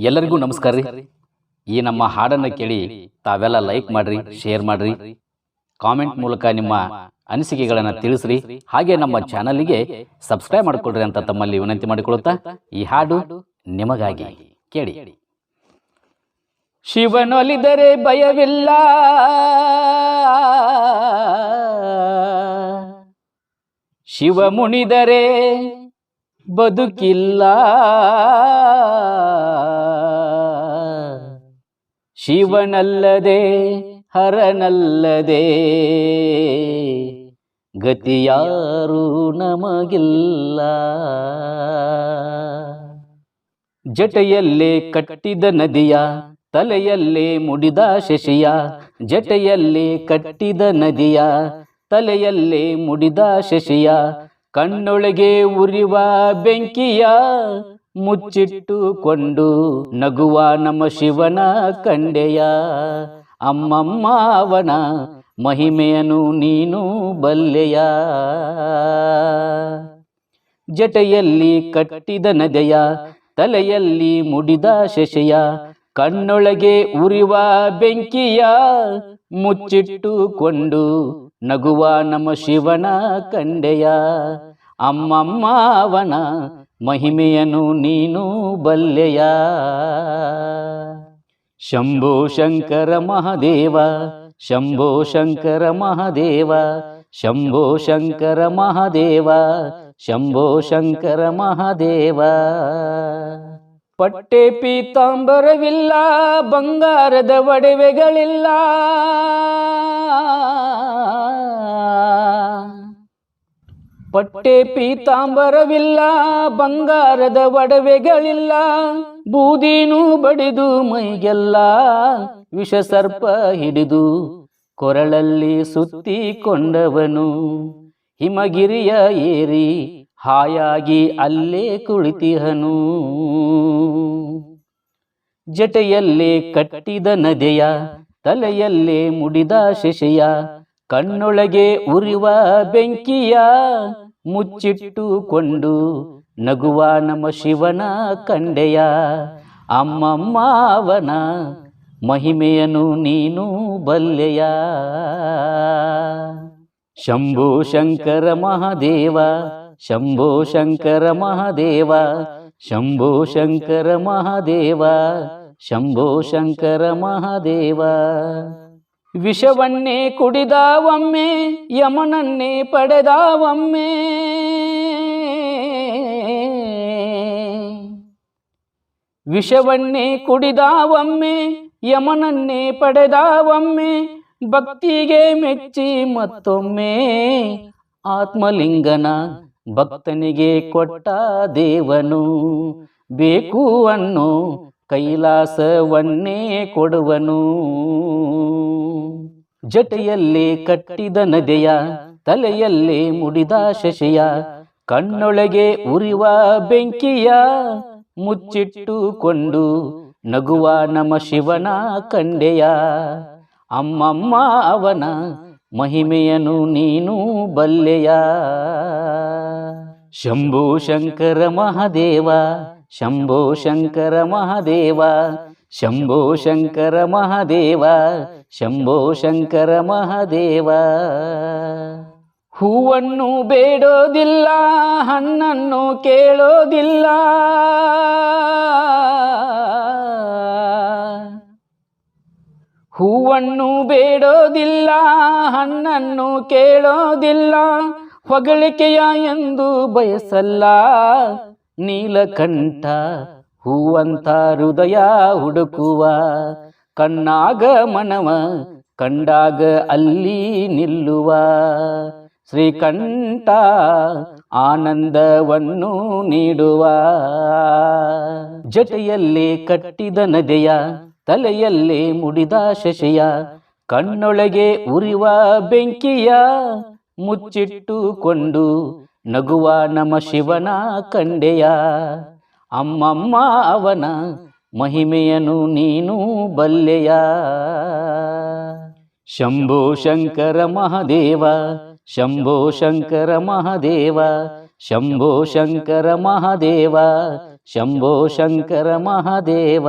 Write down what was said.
ಎಲ್ಲರಿಗೂ ನಮಸ್ಕಾರ ರೀ. ಈ ನಮ್ಮ ಹಾಡನ್ನು ಕೇಳಿ ತಾವೆಲ್ಲ ಲೈಕ್ ಮಾಡ್ರಿ, ಶೇರ್ ಮಾಡ್ರಿ, ಕಾಮೆಂಟ್ ಮೂಲಕ ನಿಮ್ಮ ಅನಿಸಿಕೆಗಳನ್ನು ತಿಳಿಸ್ರಿ. ಹಾಗೆ ನಮ್ಮ ಚಾನಲ್ಗೆ ಸಬ್ಸ್ಕ್ರೈಬ್ ಮಾಡಿಕೊಳ್ರಿ ಅಂತ ತಮ್ಮಲ್ಲಿ ವಿನಂತಿ ಮಾಡಿಕೊಳ್ಳುತ್ತಾ ಈ ಹಾಡು ನಿಮಗಾಗಿ ಕೇಳಿ. ಶಿವನೊಲಿದರೆ ಭಯವಿಲ್ಲ, ಶಿವ ಮುನಿದರೆ ಬದುಕಿಲ್ಲ, ಶಿವನಲ್ಲದೆ ಹರನಲ್ಲದೆ ಗತಿಯಾರು ನಮಗಿಲ್ಲ. ಜಟೆಯಲ್ಲೇ ಕಟ್ಟಿದ ನದಿಯ, ತಲೆಯಲ್ಲೇ ಮುಡಿದ ಶಶಿಯ, ಜಟೆಯಲ್ಲೇ ಕಟ್ಟಿದ ನದಿಯ, ತಲೆಯಲ್ಲೇ ಮುಡಿದ ಶಶಿಯ, ಕಣ್ಣೊಳಗೆ ಉರಿವ ಬೆಂಕಿಯ ಮುಚ್ಚಿಟ್ಟುಕೊಂಡು ನಗುವ ನಮ್ಮ ಶಿವನ ಕಂಡೆಯ. ಅಮ್ಮಮ್ಮ ಅವನ ಮಹಿಮೆಯನು ನೀನು ಬಲ್ಲೆಯ. ಜಟೆಯಲ್ಲಿ ಕಟ್ಟಿದ ನದೆಯ, ತಲೆಯಲ್ಲಿ ಮುಡಿದ ಶಶಿಯ, ಕಣ್ಣೊಳಗೆ ಉರಿವ ಬೆಂಕಿಯ ಮುಚ್ಚಿಟ್ಟುಕೊಂಡು ನಗುವ ನಮ್ಮ ಶಿವನ ಕಂಡೆಯ. ಅಮ್ಮಮ್ಮ ಅವನ ಮಹಿಮೆಯನು ನೀನು ಬಲ್ಲೆಯ. ಶಂಭೋ ಶಂಕರ ಮಹಾದೇವ, ಶಂಭೋ ಶಂಕರ ಮಹಾದೇವ, ಶಂಭೋ ಶಂಕರ ಮಹಾದೇವ, ಶಂಭೋ ಶಂಕರ ಮಹಾದೇವ. ಪಟ್ಟೆ ಪೀತಾಂಬರವಿಲ್ಲ, ಬಂಗಾರದ ಒಡವೆಗಳಿಲ್ಲ, ಪಟ್ಟೆ ಪೀತಾಂಬರವಿಲ್ಲ, ಬಂಗಾರದ ಒಡವೆಗಳಿಲ್ಲ, ಬೂದಿನೂ ಬಡಿದು ಮೈಗೆಲ್ಲ ವಿಷ ಸರ್ಪ ಹಿಡಿದು ಕೊರಳಲ್ಲಿ ಸುತ್ತಿಕೊಂಡವನು, ಹಿಮಗಿರಿಯ ಏರಿ ಹಾಯಾಗಿ ಅಲ್ಲೇ ಕುಳಿತಿಹನು. ಜಟೆಯಲ್ಲೇ ಕಟ್ಟಿದ ನದೆಯ, ತಲೆಯಲ್ಲೇ ಮುಡಿದ ಶಶಿಯ, ಕಣ್ಣೊಳಗೆ ಉರಿವ ಬೆಂಕಿಯ ಮುಚ್ಚಿಟ್ಟುಕೊಂಡು ನಗುವ ನಮ್ಮ ಶಿವನ ಕಂಡೆಯ. ಅಮ್ಮಮ್ಮ ಅವನ ಮಹಿಮೆಯನು ನೀನು ಬಲ್ಲೆಯ. ಶಂಭೋ ಶಂಕರ ಮಹಾದೇವ, ಶಂಭೋ ಶಂಕರ ಮಹಾದೇವ, ಶಂಭೋ ಶಂಕರ ಮಹಾದೇವ, ಶಂಭೋ ಶಂಕರ ಮಹಾದೇವ. ವಿಷವನ್ನೇ ಕುಡಿದ ಒಮ್ಮೆ, ಯಮನನ್ನೇ ಪಡೆದ ಒಮ್ಮೆ, ವಿಷವನ್ನೇ ಕುಡಿದ ಒಮ್ಮೆ, ಯಮನನ್ನೇ ಪಡೆದ ಒಮ್ಮೆ, ಭಕ್ತಿಗೆ ಮೆಚ್ಚಿ ಮತ್ತೊಮ್ಮೆ ಆತ್ಮಲಿಂಗನ ಭಕ್ತನಿಗೆ ಕೊಟ್ಟ ದೇವನು. ಬೇಕು ಅನ್ನೋ ಕೈಲಾಸವನ್ನೇ ಕೊಡುವನು. ಜಟೆಯಲ್ಲಿ ಕಟ್ಟಿದ ನದೆಯ, ತಲೆಯಲ್ಲಿ ಮುಡಿದ ಶಶಿಯ, ಕಣ್ಣೊಳಗೆ ಉರಿವ ಬೆಂಕಿಯ ಮುಚ್ಚಿಟ್ಟುಕೊಂಡು ನಗುವ ನಮ್ಮ ಶಿವನ ಕಂಡೆಯ. ಅಮ್ಮಮ್ಮ ಅವನ ಮಹಿಮೆಯನು ನೀನು ಬಲ್ಲೆಯ. ಶಂಭೋ ಶಂಕರ ಮಹಾದೇವ, ಶಂಭೋ ಶಂಕರ ಮಹಾದೇವ, ಶಂಭೋ ಶಂಕರ ಮಹಾದೇವ, ಶಂಭೋ ಶಂಕರ ಮಹಾದೇವ. ಹೂವನ್ನು ಬೇಡೋದಿಲ್ಲ, ಹಣ್ಣನ್ನು ಕೇಳೋದಿಲ್ಲ, ಹೂವನ್ನು ಬೇಡೋದಿಲ್ಲ, ಹಣ್ಣನ್ನು ಕೇಳೋದಿಲ್ಲ, ಹೊಗಳಿಕೆಯ ಎಂದು ಬಯಸಲ್ಲ, ನೀಲಕಂಠ ಹೂವಂತ ಹೃದಯ ಹುಡುಕುವ, ಕಣ್ಣಾಗ ಮನವ ಕಂಡಾಗ ಅಲ್ಲಿ ನಿಲ್ಲುವ, ಶ್ರೀಕಂಠ ಆನಂದವನ್ನು ನೀಡುವ. ಜಟೆಯಲ್ಲಿ ಕಟ್ಟಿದ ನದೆಯ, ತಲೆಯಲ್ಲಿ ಮುಡಿದ ಶಶಿಯ, ಕಣ್ಣೊಳಗೆ ಉರಿವ ಬೆಂಕಿಯ ಮುಚ್ಚಿಟ್ಟುಕೊಂಡು ನಗುವ ನಮ್ಮ ಶಿವನ ಕಂಡೆಯ. ಅಮ್ಮಮ್ಮ ಅವನ ಮಹಿಮೆಯನು ನೀನು ಬಲ್ಲೆಯ. ಶಂಭೋ ಶಂಕರ ಮಹಾದೇವ, ಶಂಭೋ ಶಂಕರ ಮಹಾದೇವ, ಶಂಭೋ ಶಂಕರ ಮಹಾದೇವ, ಶಂಭೋ ಶಂಕರ ಮಹಾದೇವ.